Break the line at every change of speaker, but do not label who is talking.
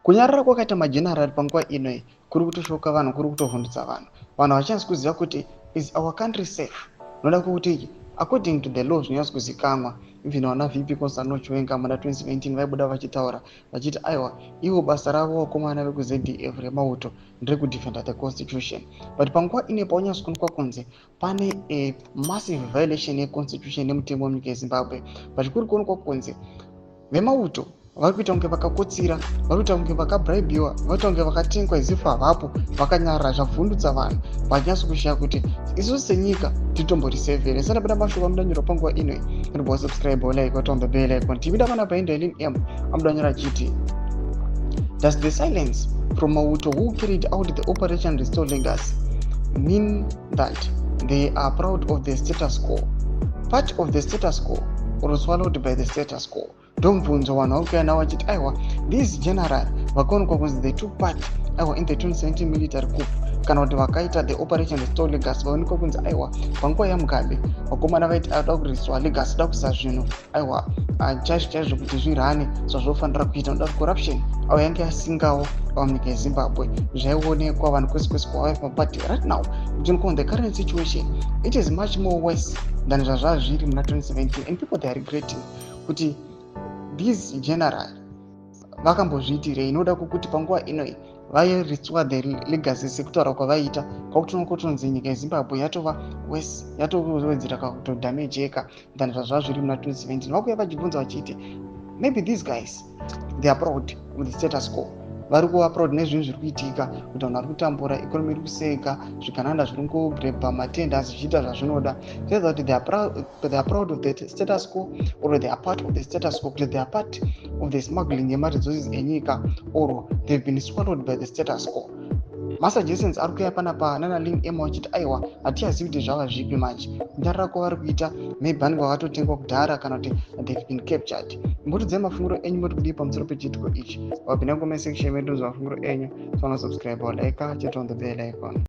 Kunyarara kwakaita majenerali panguva ino kuri kutoshoka vanhu, kuri kutovhundutsa vanhu. Vanhu vachanasi kuziva kuti is our country safe? Noda kuti according to the law zvinonyaso kuzikanwa, even vana VP Constantine Nochwenga muna 2017 vaibuda vachitaura vachiti aiwa ivo basa ravo vakomana vekuzDF remauto nderekudefenda the constitution. But panguva ine paunyaso kuonekwa kunze pane a massive violation yeconstitution nemutemo wenyika yeZimbabwe. But kuri kuonekwa kunze vemauto vari kuita kunge vakakotsira, vari kuita kunge vakabraibiwa, vari kuita kunge vakatengwa izifu havapo, vakanyarara zvavhundutsa vanhu vachinyaso kushaya kuti isusu senyika titomboriseverera. Saka buda mashoko anodanyirwa panguva ino ribwa subscribe like watombe bell icon tibida pana paendelin m amudanyira chiti does the silence from Mauto who carried out the operation restore legacy mean that they are proud of the status quo, part of the status quo, or swallowed by the status quo? Ndomubvunzo vanhu vari kuuya navo vachiti aiwa these general vakaonekwa kunzi they took part aiwa in the 2017 military coup, kana kuti vakaita the operation restore legacy vaonekwa kunzi aiwa panguva yaMugabe vakomana vaiti ada kurestore legacy, da kuisa zvinhu aiwa chaizvo chaizvo kuti zvirane zvazvofanira kuita, noda kuti corruption avo yange yasingawo munyika yeZimbabwe zvaionekwa vanhu kwese kwese kwavaipa. But right now in the current situation it is much more worse than zvazvava zviri muna 2017 and people they are regretting kuti these general vakambozviitirei. Inoda kuti panguva inoi vairestore the legacy sekutaura kwavaiita kwakutoona kutonzi nyika yeZimbabwe yatova worse, yatovedzera kakutodamejeka than zvazvava zviri muna 2017. Vakuuya vachibvunza vachiti maybe these guys they are proud of the status quo, vari kuva proud nezvinhu zviri kuitika, kuti vanhu vari kutambura, ikonomi iri kuseka, zvigananda zviri kugrebha matenda zvichiita zvazvinoda. Says that they are proud of the status quo, or they are part of the status quo, kuti they are part of the smuggling yemaresources enyika, or they've been swallowed by the status quo. Masuggestions ari kuuya panapa nana Lin M vachiti aiwa hatiyazivi kuti zvava zvipi manje, kunyarara kwavari kuita maybe vanenge vakatotengwa kudhara kana kuti they've been captured. Mbotidzai mafungiro enyu muri kudii pamusoro pechiitiko ichi. Wapinda comment section medu mafungiro enyu, subscribe or like, hit on the bell icon.